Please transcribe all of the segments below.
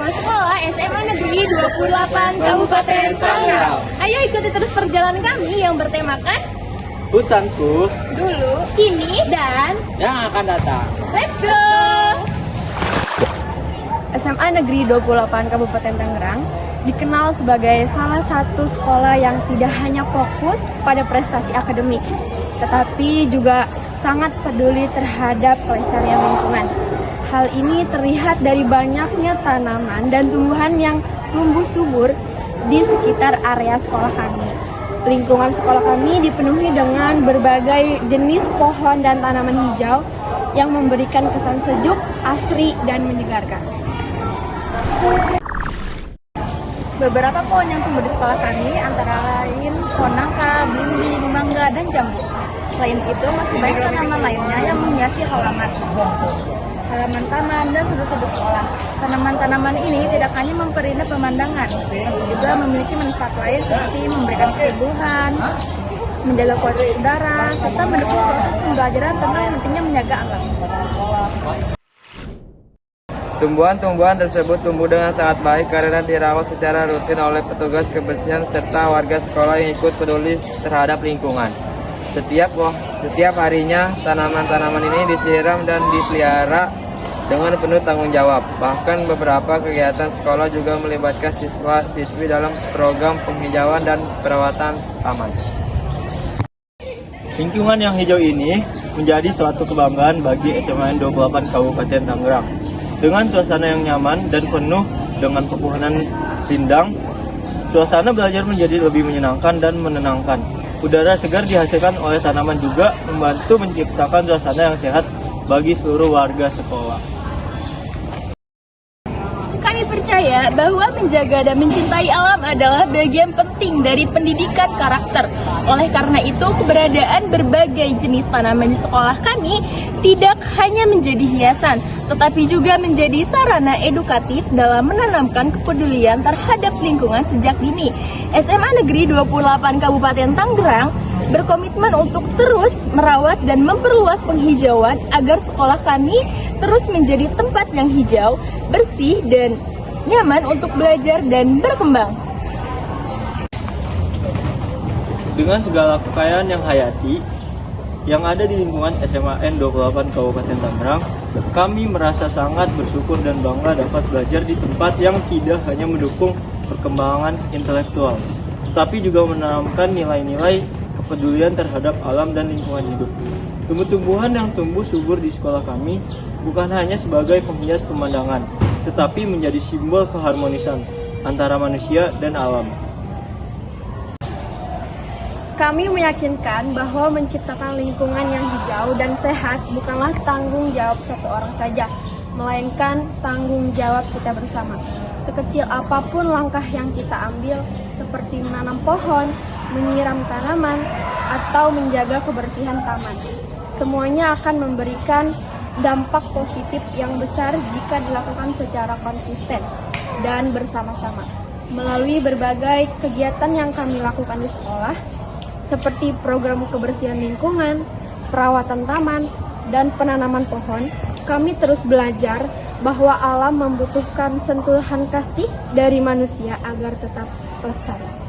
bersama sekolah SMA Negeri 28 Kabupaten Tangerang. Ayo ikuti terus perjalanan kami yang bertemakan Hutanku dulu, kini, dan yang akan datang. let's go! SMA Negeri 28 Kabupaten Tangerang dikenal sebagai salah satu sekolah yang tidak hanya fokus pada prestasi akademik, tetapi juga sangat peduli terhadap kelestarian lingkungan. Hal ini terlihat dari banyaknya tanaman dan tumbuhan yang tumbuh subur di sekitar area sekolah kami. Lingkungan sekolah kami dipenuhi dengan berbagai jenis pohon dan tanaman hijau yang memberikan kesan sejuk, asri, dan menyegarkan. Beberapa pohon yang tumbuh di sekolah kami antara lain pohon nangka, belimbing, mangga, dan jambu. Selain itu masih banyak tanaman lainnya yang menghiasi halaman taman, dan sudut-sudut sekolah. Tanaman-tanaman ini tidak hanya memperindah pemandangan, tapi juga memiliki manfaat lain seperti memberikan keteduhan, menjaga kualitas udara, serta mendukung proses pembelajaran tentang pentingnya menjaga alam. Tumbuhan-tumbuhan tersebut tumbuh dengan sangat baik karena dirawat secara rutin oleh petugas kebersihan serta warga sekolah yang ikut peduli terhadap lingkungan. Setiap harinya tanaman-tanaman ini disiram dan dipelihara dengan penuh tanggung jawab. Bahkan beberapa kegiatan sekolah juga melibatkan siswa-siswi dalam program penghijauan dan perawatan taman. Lingkungan yang hijau ini menjadi suatu kebanggaan bagi SMA 28 Kabupaten Tangerang. Dengan suasana yang nyaman dan penuh dengan pepohonan rindang, suasana belajar menjadi lebih menyenangkan dan menenangkan. Udara segar dihasilkan oleh tanaman juga membantu menciptakan suasana yang sehat bagi seluruh warga sekolah. Kami percaya bahwa menjaga dan mencintai alam adalah bagian penting dari pendidikan karakter. Oleh karena itu, keberadaan berbagai jenis tanaman di sekolah kami tidak hanya menjadi hiasan, tetapi juga menjadi sarana edukatif dalam menanamkan kepedulian terhadap lingkungan sejak dini. SMA Negeri 28 Kabupaten Tangerang berkomitmen untuk terus merawat dan memperluas penghijauan agar sekolah kami terus menjadi tempat yang hijau, bersih, dan nyaman untuk belajar dan berkembang. Dengan segala kekayaan yang hayati yang ada di lingkungan SMA N 28 Kabupaten Tangerang, kami merasa sangat bersyukur dan bangga dapat belajar di tempat yang tidak hanya mendukung perkembangan intelektual, tetapi juga menanamkan nilai-nilai kepedulian terhadap alam dan lingkungan hidup. Tumbuh-tumbuhan yang tumbuh subur di sekolah kami bukan hanya sebagai penghias pemandangan, tetapi menjadi simbol keharmonisan antara manusia dan alam. Kami meyakinkan bahwa menciptakan lingkungan yang hijau dan sehat bukanlah tanggung jawab satu orang saja, melainkan tanggung jawab kita bersama. Sekecil apapun langkah yang kita ambil, seperti menanam pohon, menyiram tanaman, atau menjaga kebersihan taman, semuanya akan memberikan dampak positif yang besar jika dilakukan secara konsisten dan bersama-sama. Melalui berbagai kegiatan yang kami lakukan di sekolah, seperti program kebersihan lingkungan, perawatan taman, dan penanaman pohon, kami terus belajar bahwa alam membutuhkan sentuhan kasih dari manusia agar tetap lestari.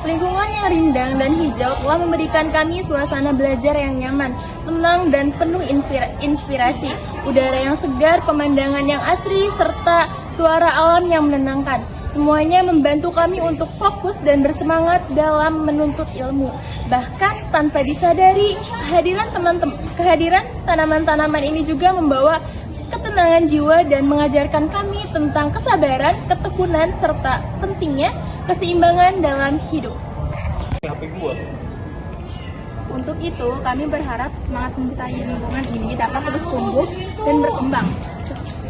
Lingkungan yang rindang dan hijau telah memberikan kami suasana belajar yang nyaman, tenang, dan penuh inspirasi. Udara yang segar, pemandangan yang asri, serta suara alam yang menenangkan. Semuanya membantu kami untuk fokus dan bersemangat dalam menuntut ilmu. Bahkan tanpa disadari, kehadiran tanaman-tanaman ini juga membawa ketenangan jiwa dan mengajarkan kami tentang kesabaran, ketekunan, serta pentingnya keseimbangan dalam hidup. Untuk itu, kami berharap semangat mencintai lingkungan ini dapat terus tumbuh dan berkembang.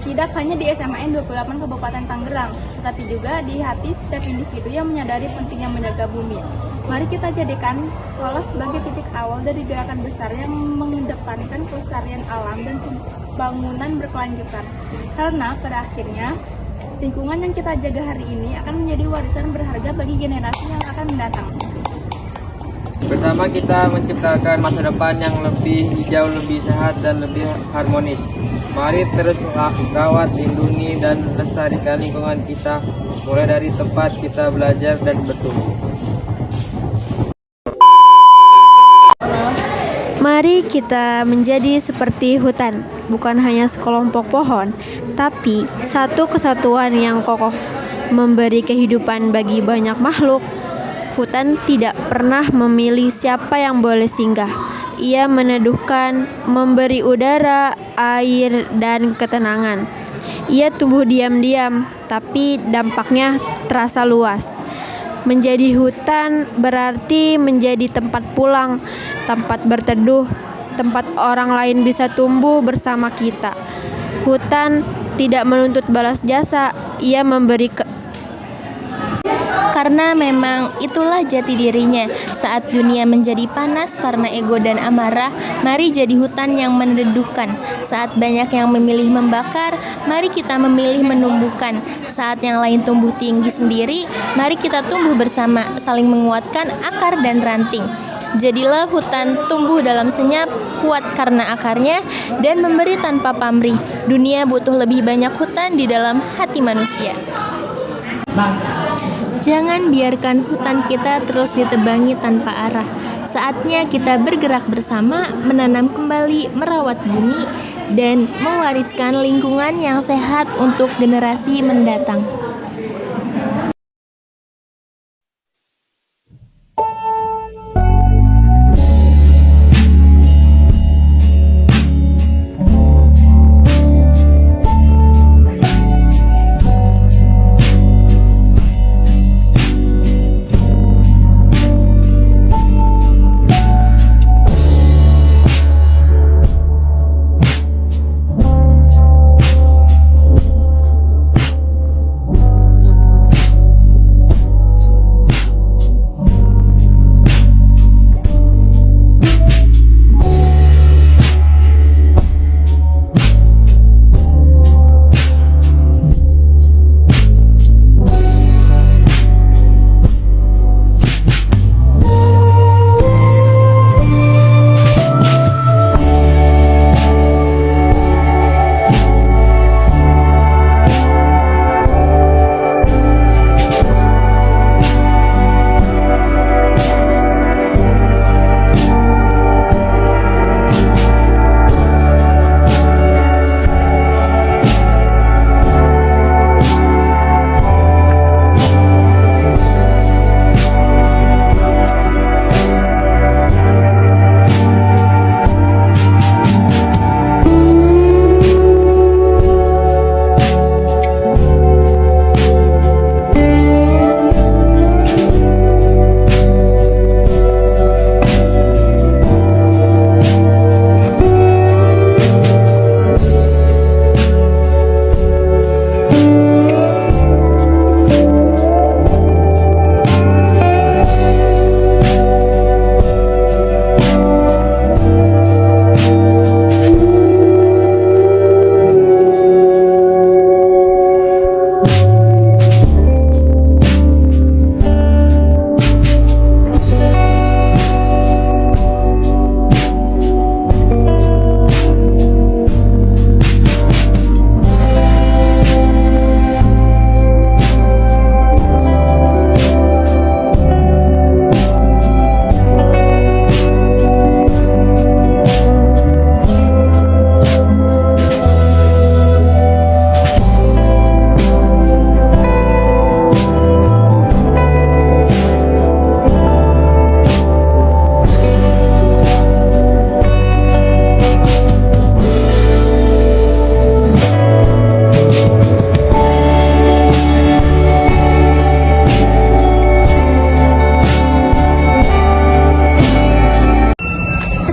Tidak hanya di SMA N 28 Kabupaten Tangerang, tetapi juga di hati setiap individu yang menyadari pentingnya menjaga bumi. Mari kita jadikan sekolah sebagai titik awal dari gerakan besar yang mengedepankan kelestarian alam dan pembangunan berkelanjutan. Karena pada akhirnya, lingkungan yang kita jaga hari ini akan menjadi warisan berharga bagi generasi yang akan mendatang. Bersama kita menciptakan masa depan yang lebih hijau, lebih sehat, dan lebih harmonis. Mari terus merawat, lindungi, dan lestarikan lingkungan kita, mulai dari tempat kita belajar dan bertumbuh. Mari kita menjadi seperti hutan, bukan hanya sekelompok pohon, tapi satu kesatuan yang kokoh, memberi kehidupan bagi banyak makhluk. Hutan tidak pernah memilih siapa yang boleh singgah. Ia meneduhkan, memberi udara, air, dan ketenangan. Ia tumbuh diam-diam, tapi dampaknya terasa luas. Menjadi hutan berarti menjadi tempat pulang, tempat berteduh, tempat orang lain bisa tumbuh bersama kita. Hutan tidak menuntut balas jasa, ia memberi Karena memang itulah jati dirinya. Saat dunia menjadi panas karena ego dan amarah, mari jadi hutan yang meneduhkan. Saat banyak yang memilih membakar, mari kita memilih menumbuhkan. Saat yang lain tumbuh tinggi sendiri, mari kita tumbuh bersama, saling menguatkan akar dan ranting. Jadilah hutan tumbuh dalam senyap, kuat karena akarnya, dan memberi tanpa pamrih. Dunia butuh lebih banyak hutan di dalam hati manusia. Jangan biarkan hutan kita terus ditebangi tanpa arah. Saatnya kita bergerak bersama, menanam kembali, merawat bumi, dan mewariskan lingkungan yang sehat untuk generasi mendatang.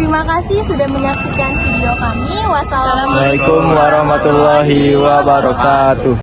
Terima kasih sudah menyaksikan video kami. Wassalamualaikum Assalamualaikum warahmatullahi wabarakatuh.